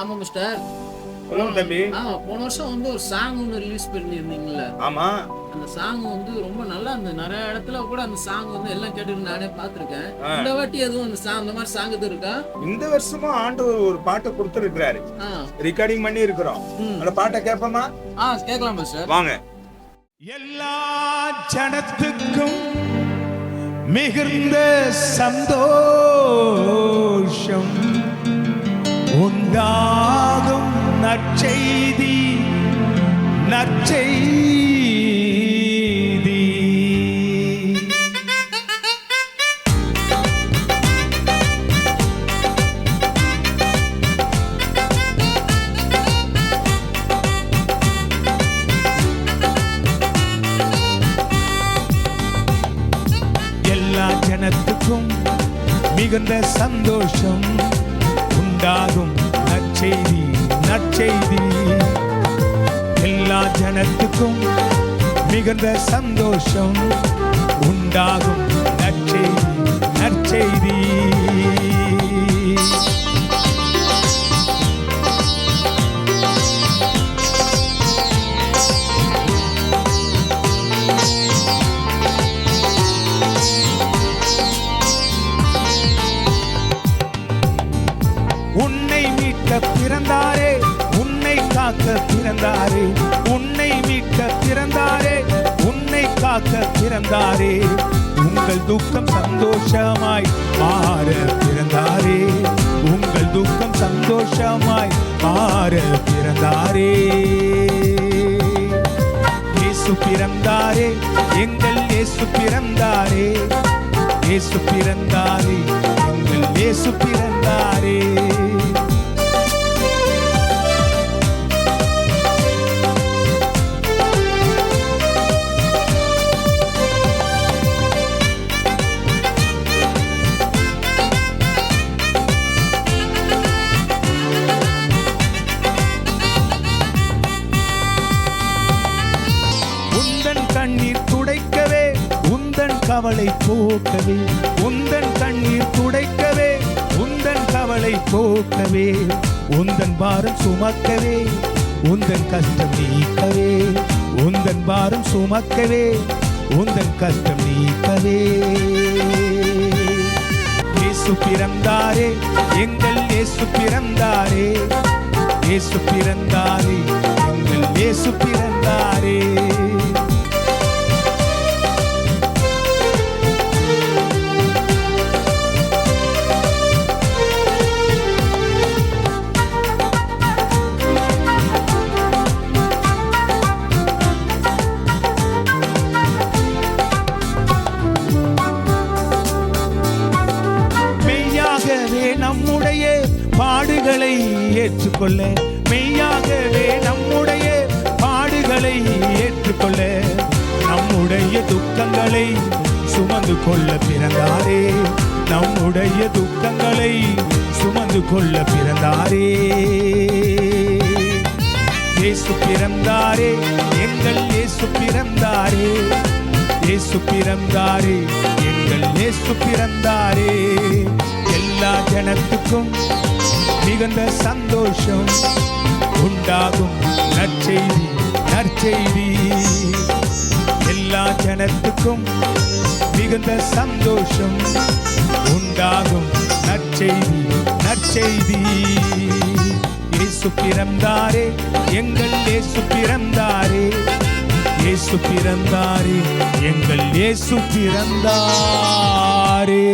ஆமா மிஸ்டர். சொல்லுங்க தம்பி. போன வருஷம் வந்து ஒரு சாங் ஒன்று ரிலீஸ் பண்ணியிருந்தீங்கல்ல? ஆமா. அந்த சாங் வந்து ரொம்ப நல்லா இருந்தது. நிறைய இடத்துல கூட அந்த சாங் வந்து எல்லாம் கேட்டு நானே பார்த்துருக்கேன். இந்த வாட்டி எதுவும் அந்த சாங், அந்த மாதிரி சாங் எதுவும் இருக்கா? இந்த வருஷமும் ஆண்டவர் ஒரு பாட்டை கொடுத்துருக்கிறாரு, ரெக்கார்டிங் பண்ணி இருக்கிறோம். அந்த பாட்டை கேட்போமா? கேட்கலாம் மிஸ்டர். வாங்க. எல்லா ஜனத்துக்கும் மிகுந்த சந்தோஷம் உண்டாகும் நற்செய்தி, நற்செய்தி. எல்லா ஜனத்துக்கும் மிகுந்த சந்தோஷம் உண்டாகும் நற்செய்தி, நற்செய்தி. எல்லா ஜனத்துக்கும் மிகுந்த சந்தோஷம் உண்டாகும் நற்செய்தி, நற்செய்தி. உன்னை மீட்க பிறந்தாரே, உன்னை காக்க பிறந்தாரே, உன்னை மீட்க பிறந்தாரே, உன்னை காக்க பிறந்தாரே. உங்கள் துக்கம் சந்தோஷமாய் மாற பிறந்தாரே, உங்கள் துக்கம் சந்தோஷமாய் மாற பிறந்தாரே. இயேசு பிறந்தாரே, எங்கள் இயேசு பிறந்தாரே, இயேசு பிறந்தாரே, எங்கள் இயேசு பிறந்தாரே. உந்தன் கண்ணீர் துடைக்கவே, உந்தன் கவலை போக்கவே, உந்தன் கண்ணீர் துடைக்கவே, உந்தன் கவலை போக்கவே, உந்தன் பாரம் சுமக்கவே, உந்தன் கஷ்டம் நீக்கவே, உந்தன் பாரம் சுமக்கவே, உந்தன் கஷ்டம் நீக்கவே. இயேசு பிறந்தாரே, எங்கள் இயேசு பிறந்தாரே, இயேசு பிறந்தாரே, எங்கள் இயேசு பிறந்தாரே. மெய்யாகவே நம்முடைய பாடுகளை ஏற்றுக்கொள்ள, மெய்யாகவே நம்முடைய பாடுகளை ஏற்றுக்கொள்ள, நம்முடைய துக்கங்களை சுமந்து கொள்ள பிறந்தாரே, நம்முடைய துக்கங்களை சுமந்து கொள்ள பிறந்தாரே. இயேசு பிறந்தாரே, எங்கள் இயேசு பிறந்தாரே, இயேசு பிறந்தாரே, எங்கள் இயேசு பிறந்தாரே. எல்லா ஜனத்துக்கும் மிகுந்த சந்தோஷம் உண்டாகும் நற்செய்தி, நற்செய்தி. எல்லா ஜனத்துக்கும் மிகுந்த சந்தோஷம் உண்டாகும் நற்செய்தி, நற்செய்தி. இயேசு பிறந்தாரே, எங்கள் இயேசு பிறந்தாரே, இயேசு பிறந்தாரே, எங்கள் இயேசு பிறந்தாரே.